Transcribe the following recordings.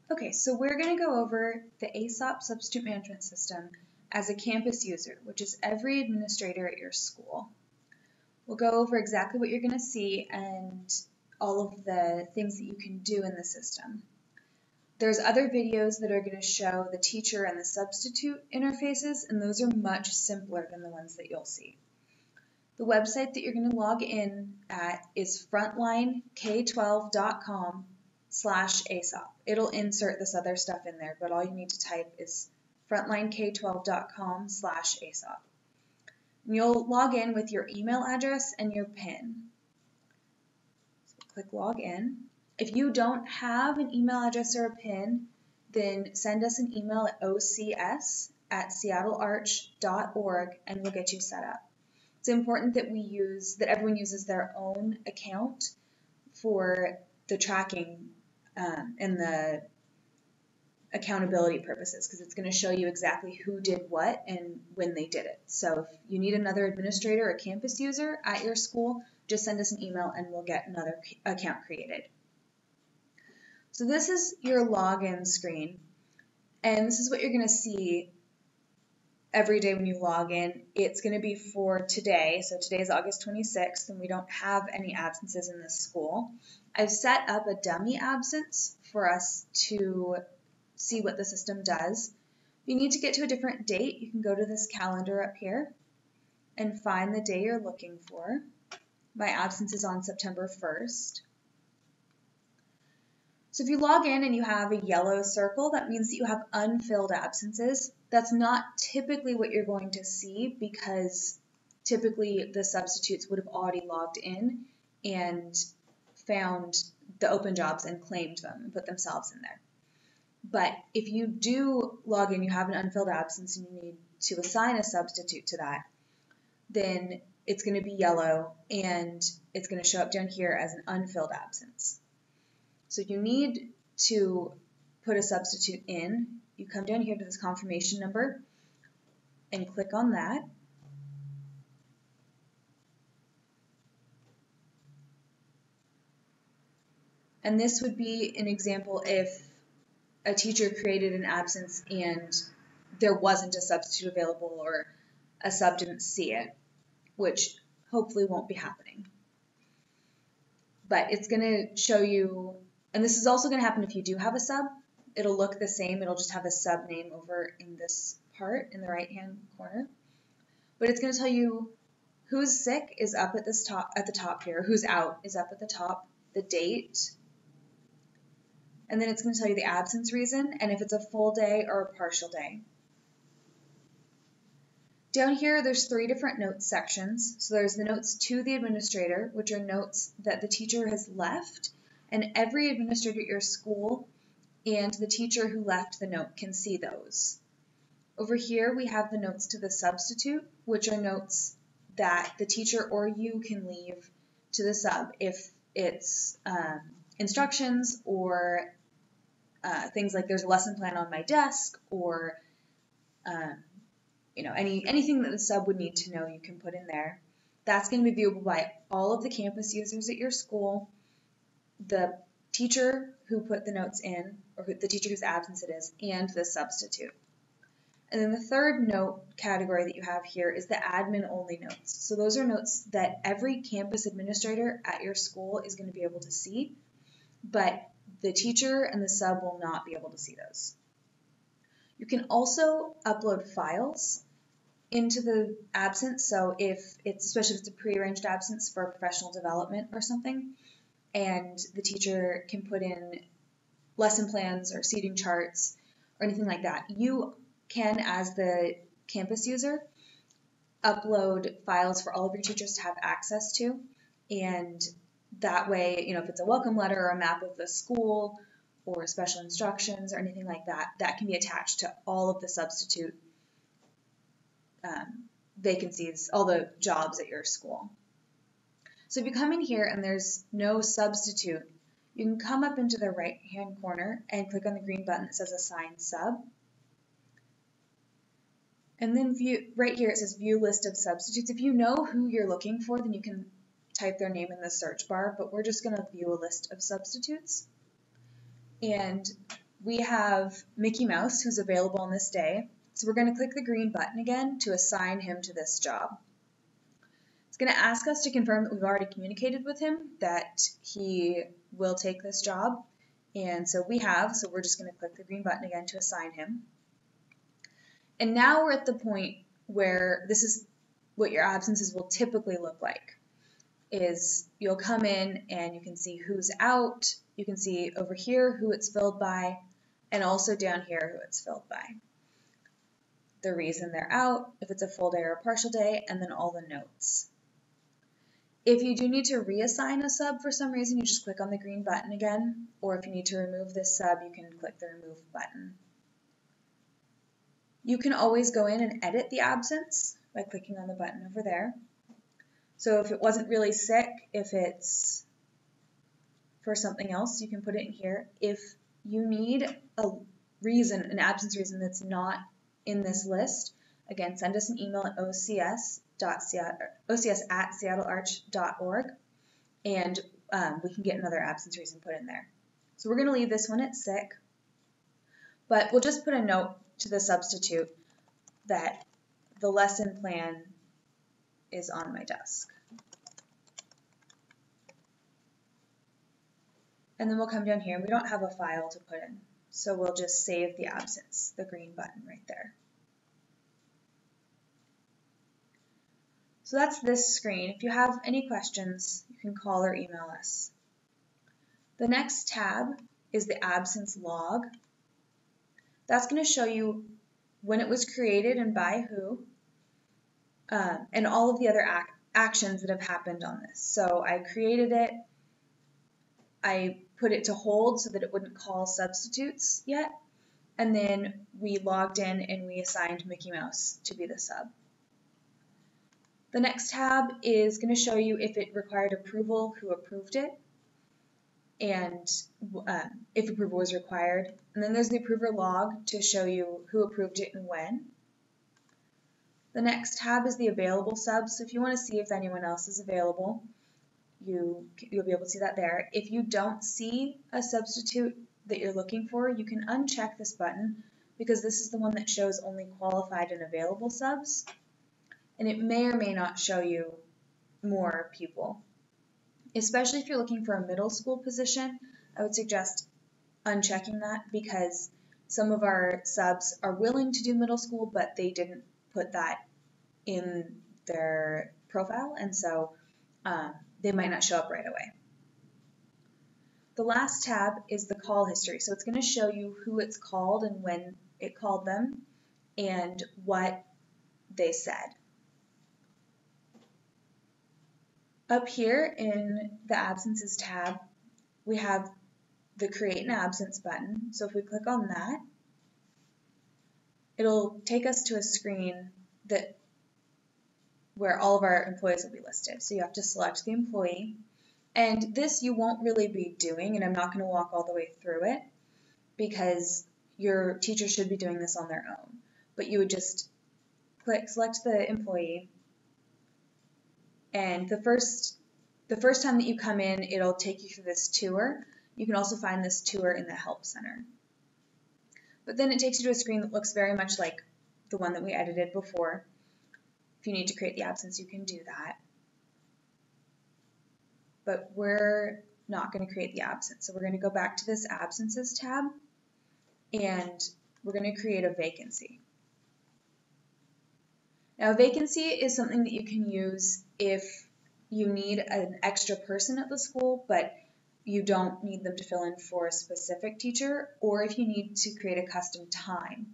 Okay, so we're going to go over the Aesop substitute management system as a campus user, which is every administrator at your school. We'll go over exactly what you're going to see and all of the things that you can do in the system. There's other videos that are going to show the teacher and the substitute interfaces, and those are much simpler than the ones that you'll see. The website that you're going to log in at is frontlinek12.com/Aesop. It'll insert this other stuff in there, but all you need to type is frontlinek12.com/Aesop. And you'll log in with your email address and your PIN. So click log in. If you don't have an email address or a PIN, then send us an email at OCS@seattlearch.org and we'll get you set up. It's important that everyone uses their own account for the tracking and the accountability purposes, because it's going to show you exactly who did what and when they did it. So if you need another administrator or campus user at your school, just send us an email and we'll get another account created. So this is your login screen, and this is what you're going to see every day when you log in. It's going to be for today. So today is August 26th, and we don't have any absences in this school. I've set up a dummy absence for us to see what the system does. If you need to get to a different date, you can go to this calendar up here and find the day you're looking for. My absence is on September 1st. So if you log in and you have a yellow circle, that means that you have unfilled absences. That's not typically what you're going to see, because typically the substitutes would have already logged in and found the open jobs and claimed them and put themselves in there. But if you do log in, you have an unfilled absence and you need to assign a substitute to that, then it's going to be yellow and it's going to show up down here as an unfilled absence. So if you need to put a substitute in, you come down here to this confirmation number and click on that. And this would be an example if a teacher created an absence and there wasn't a substitute available or a sub didn't see it, which hopefully won't be happening. But it's going to show you, and this is also going to happen if you do have a sub. It'll look the same. It'll just have a sub name over in this part in the right-hand corner. But it's going to tell you who's sick is up at the top here. Who's out is up at the top. The date. And then it's going to tell you the absence reason and if it's a full day or a partial day. Down here, there's 3 different notes sections. So there's the notes to the administrator, which are notes that the teacher has left, and every administrator at your school and the teacher who left the note can see those. Over here, we have the notes to the substitute, which are notes that the teacher or you can leave to the sub if it's instructions or things like there's a lesson plan on my desk, or anything that the sub would need to know, you can put in there. That's going to be viewable by all of the campus users at your school, the teacher who put the notes in, or the teacher whose absence it is, and the substitute. And then the third note category that you have here is the admin-only notes. So those are notes that every campus administrator at your school is going to be able to see, but the teacher and the sub will not be able to see those. You can also upload files into the absence, so especially if it's a prearranged absence for professional development or something, and the teacher can put in lesson plans or seating charts or anything like that. You can, as the campus user, upload files for all of your teachers to have access to, and that way, if it's a welcome letter or a map of the school or special instructions or anything like that, that can be attached to all of the substitute vacancies, all the jobs at your school. So if you come in here and there's no substitute, you can come up into the right-hand corner and click on the green button that says Assign Sub. And then right here it says View List of Substitutes. If you know who you're looking for, then you can type their name in the search bar, but we're just going to view a list of substitutes. And we have Mickey Mouse who's available on this day. So we're going to click the green button again to assign him to this job. It's going to ask us to confirm that we've already communicated with him that he will take this job. And so we have, so we're just going to click the green button again to assign him. And now we're at the point where this is what your absences will typically look like. Is you'll come in and you can see who's out, you can see over here who it's filled by, and also down here who it's filled by. The reason they're out, if it's a full day or a partial day, and then all the notes. If you do need to reassign a sub for some reason, you just click on the green button again, or if you need to remove this sub, you can click the remove button. You can always go in and edit the absence by clicking on the button over there. So if it wasn't really sick, if it's for something else, you can put it in here. If you need a reason, an absence reason that's not in this list, again, send us an email at ocs@seattlearch.org, and we can get another absence reason put in there. So we're going to leave this one at sick, but we'll just put a note to the substitute that the lesson plan is on my desk. And then we'll come down here. We don't have a file to put in, so we'll just save the absence, the green button right there. So that's this screen. If you have any questions, you can call or email us. The next tab is the absence log. That's going to show you when it was created and by who, and all of the other actions that have happened on this. So I created it, I put it to hold so that it wouldn't call substitutes yet, and then we logged in and we assigned Mickey Mouse to be the sub. The next tab is going to show you if it required approval, who approved it, and if approval was required. And then there's the approver log to show you who approved it and when. The next tab is the available subs. So if you want to see if anyone else is available, you'll be able to see that there. If you don't see a substitute that you're looking for, you can uncheck this button because this is the one that shows only qualified and available subs. And it may or may not show you more people. Especially if you're looking for a middle school position, I would suggest unchecking that because some of our subs are willing to do middle school, but they didn't put that in their profile, and so they might not show up right away. The last tab is the call history. So it's going to show you who it's called and when it called them and what they said. Up here in the absences tab, we have the create an absence button. So if we click on that, it'll take us to a screen where all of our employees will be listed. So you have to select the employee. And this you won't really be doing, and I'm not going to walk all the way through it because your teacher should be doing this on their own. But you would just select the employee, and the first time that you come in, it'll take you through this tour. You can also find this tour in the Help Center. But then it takes you to a screen that looks very much like the one that we edited before. If you need to create the absence, you can do that. But we're not going to create the absence. So we're going to go back to this absences tab, and we're going to create a vacancy. Now, a vacancy is something that you can use if you need an extra person at the school, but you don't need them to fill in for a specific teacher, or if you need to create a custom time.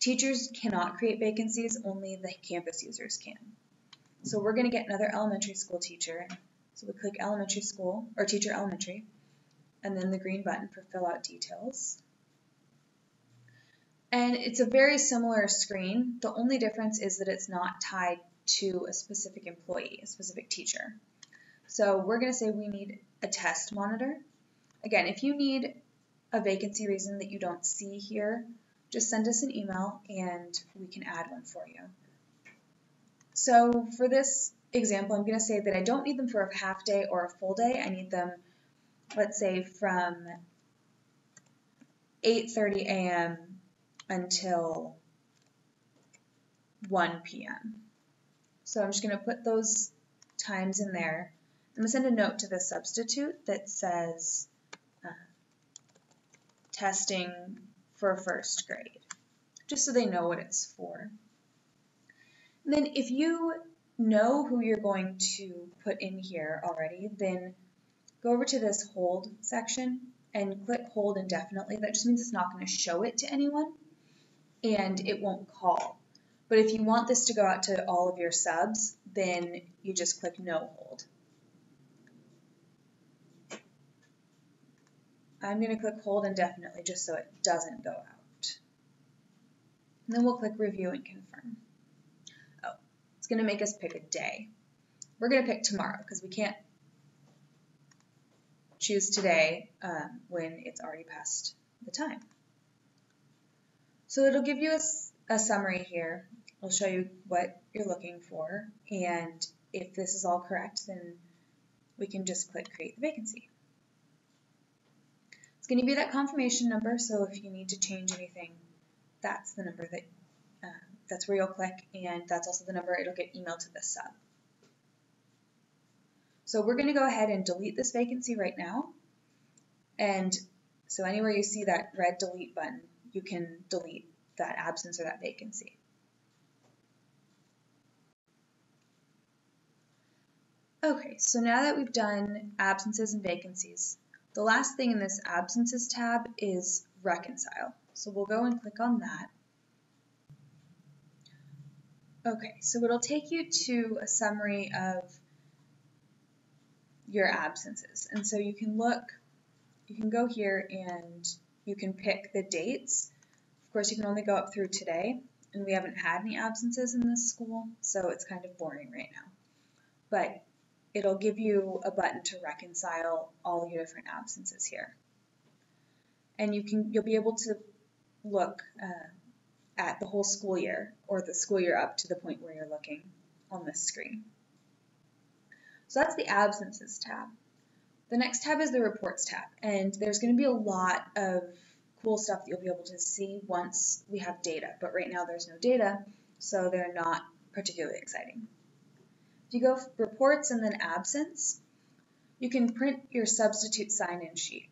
Teachers cannot create vacancies, only the campus users can. So we're going to get another elementary school teacher. So we click elementary school, or teacher elementary, and then the green button for fill out details. And it's a very similar screen. The only difference is that it's not tied to a specific employee, a specific teacher. So we're going to say we need a test monitor. Again, if you need a vacancy reason that you don't see here, just send us an email and we can add one for you. So for this example, I'm going to say that I don't need them for a half day or a full day. I need them, let's say, from 8:30 a.m. until 1 p.m. So I'm just going to put those times in there. I'm going to send a note to the substitute that says testing for first grade, just so they know what it's for. And then if you know who you're going to put in here already, then go over to this hold section and click hold indefinitely. That just means it's not going to show it to anyone and it won't call. But if you want this to go out to all of your subs, then you just click no hold. I'm going to click hold indefinitely just so it doesn't go out. And then we'll click review and confirm. Oh, it's going to make us pick a day. We're going to pick tomorrow because we can't choose today when it's already past the time. So it'll give you a summary here. It'll show you what you're looking for, and if this is all correct, then we can just click create the vacancy. It's going to be that confirmation number, so if you need to change anything, that's the number that's where you'll click, and that's also the number it'll get emailed to the sub. So we're going to go ahead and delete this vacancy right now, and so anywhere you see that red delete button, you can delete that absence or that vacancy. Okay, so now that we've done absences and vacancies, the last thing in this absences tab is reconcile. So we'll go and click on that. Okay, so it'll take you to a summary of your absences. And so you can go here and you can pick the dates. Of course, you can only go up through today, and we haven't had any absences in this school, so it's kind of boring right now. But it'll give you a button to reconcile all your different absences here. And you'll be able to look at the whole school year, or the school year up to the point where you're looking on this screen. So that's the absences tab. The next tab is the reports tab, and there's going to be a lot of cool stuff that you'll be able to see once we have data, but right now there's no data, so they're not particularly exciting. If you go reports and then absence, you can print your substitute sign-in sheet.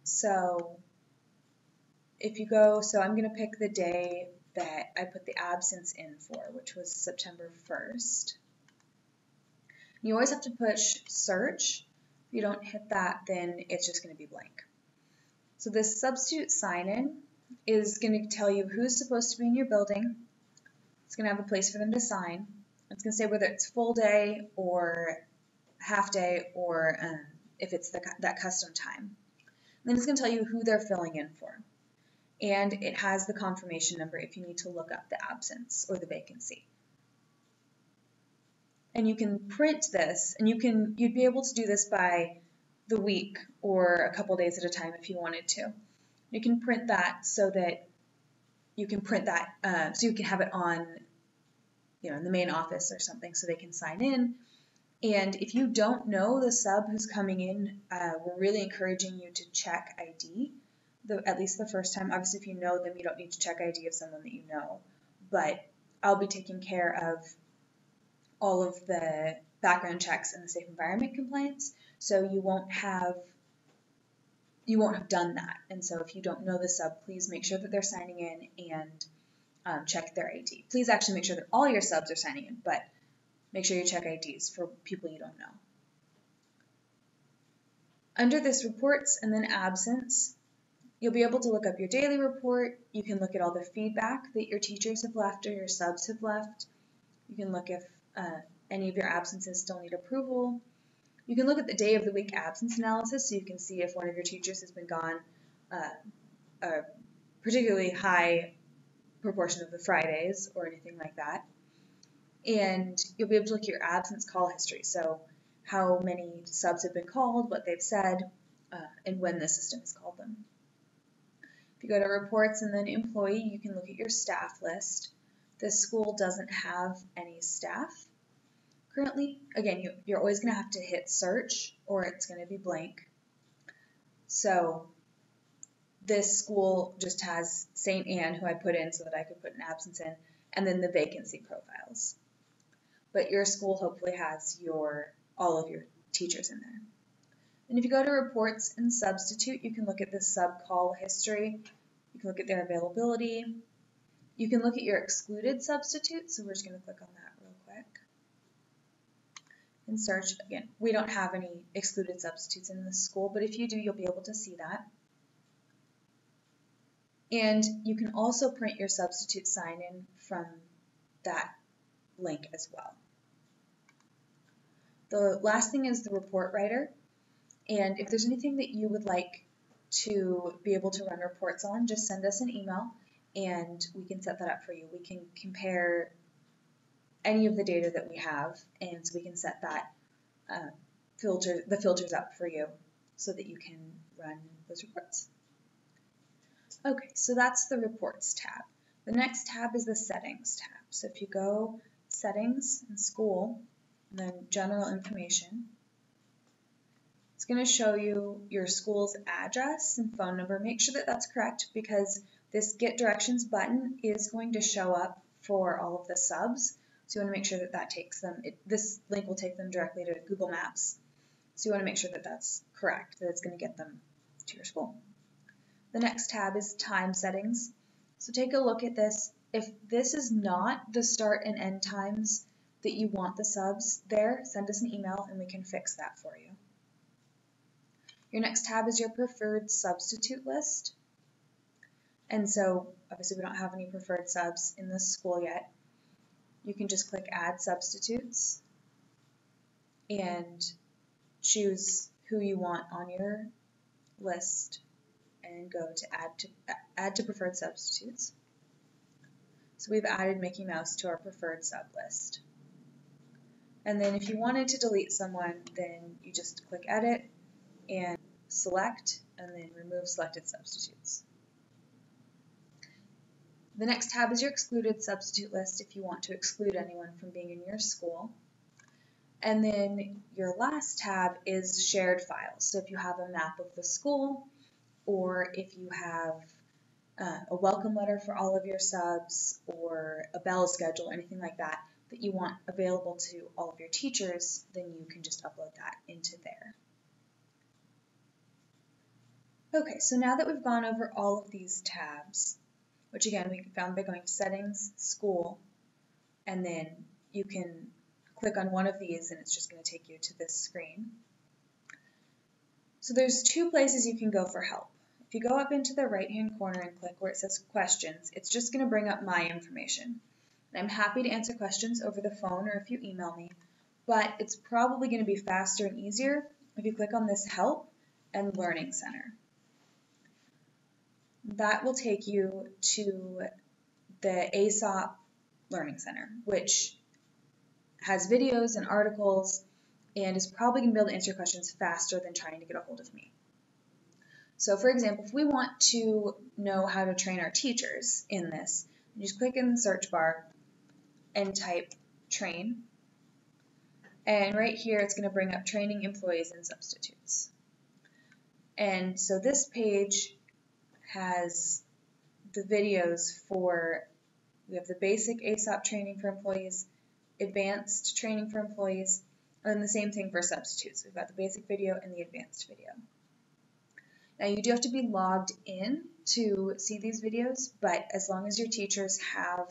So if you go, so I'm going to pick the day that I put the absence in for, which was September 1st. You always have to push search. If you don't hit that, then it's just going to be blank. So this substitute sign-in is going to tell you who's supposed to be in your building. It's going to have a place for them to sign. It's going to say whether it's full day or half day, or if it's that custom time. And then it's going to tell you who they're filling in for. And it has the confirmation number if you need to look up the absence or the vacancy. And you can print this, and you'd be able to do this by the week or a couple days at a time if you wanted to. You can print that so that you can so you can have it on, in the main office or something, so they can sign in. And if you don't know the sub who's coming in, we're really encouraging you to check ID, at least the first time. Obviously, if you know them, you don't need to check ID of someone that you know. But I'll be taking care of all of the background checks and the safe environment compliance, so you won't have done that. And so if you don't know the sub, please make sure that they're signing in and check their ID. Please actually make sure that all your subs are signing in, but make sure you check IDs for people you don't know. Under this reports and then absence, you'll be able to look up your daily report. You can look at all the feedback that your teachers have left or your subs have left. You can look if any of your absences still need approval. You can look at the day of the week absence analysis, so you can see if one of your teachers has been gone a particularly high proportion of the Fridays or anything like that. And you'll be able to look at your absence call history, so how many subs have been called, what they've said, and when the system has called them. If you go to reports and then employee, you can look at your staff list. This school doesn't have any staff currently. Again, you're always going to have to hit search or it's going to be blank. So this school just has St. Anne, who I put in so that I could put an absence in, and then the vacancy profiles. But your school hopefully has all of your teachers in there. And if you go to reports and substitute, you can look at the sub-call history. You can look at their availability. You can look at your excluded substitutes. So we're just going to click on that real quick. And search. Again, we don't have any excluded substitutes in this school, but if you do, you'll be able to see that. And you can also print your substitute sign-in from that link as well. The last thing is the report writer. And if there's anything that you would like to be able to run reports on, just send us an email and we can set that up for you. We can compare any of the data that we have, and so we can set that the filters up for you so that you can run those reports. Okay, so that's the reports tab. The next tab is the settings tab. So if you go settings in school, and then general information, it's going to show you your school's address and phone number. Make sure that that's correct because this get directions button is going to show up for all of the subs. So you want to make sure that that takes them, this link will take them directly to Google Maps. So you want to make sure that that's correct, that it's going to get them to your school. The next tab is time settings. So take a look at this. If this is not the start and end times that you want the subs there, send us an email and we can fix that for you. Your next tab is your preferred substitute list. And so obviously we don't have any preferred subs in this school yet. You can just click add substitutes and choose who you want on your list and go to add to preferred substitutes. So we've added Mickey Mouse to our preferred sub list. And then if you wanted to delete someone, then you just click edit and select and then remove selected substitutes. The next tab is your excluded substitute list if you want to exclude anyone from being in your school. And then your last tab is shared files. So if you have a map of the school, or if you have a welcome letter for all of your subs, or a bell schedule, anything like that, that you want available to all of your teachers, then you can just upload that into there. Okay, so now that we've gone over all of these tabs, which again we found by going to settings, school, and then you can click on one of these and it's just going to take you to this screen. So there's two places you can go for help. If you go up into the right hand corner and click where it says questions, it's just going to bring up my information. And I'm happy to answer questions over the phone or if you email me, but it's probably going to be faster and easier if you click on this help and learning center. That will take you to the Aesop Learning Center, which has videos and articles and is probably going to be able to answer questions faster than trying to get a hold of me. So for example, if we want to know how to train our teachers in this, you just click in the search bar and type train. And right here it's going to bring up training employees and substitutes. And so this page has the videos we have the basic Aesop training for employees, advanced training for employees, and then the same thing for substitutes. We've got the basic video and the advanced video. Now you do have to be logged in to see these videos, but as long as your teachers have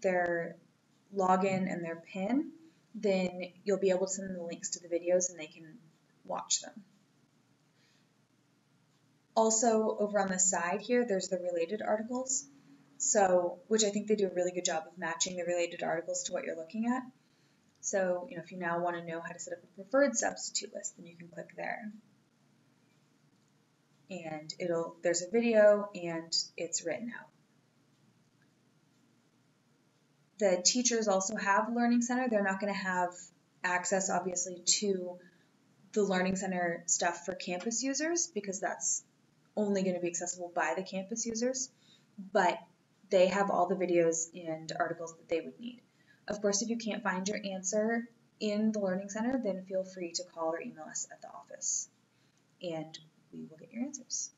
their login and their PIN, then you'll be able to send them the links to the videos and they can watch them. Also, over on the side here, there's the related articles, which I think they do a really good job of matching the related articles to what you're looking at. So, if you now want to know how to set up a preferred substitute list, then you can click there. And there's a video and it's written out. The teachers also have Learning Center. They're not going to have access, obviously, to the Learning Center stuff for campus users because that's only going to be accessible by the campus users, but they have all the videos and articles that they would need. Of course, if you can't find your answer in the Learning Center, then feel free to call or email us at the office, and we will get your answers.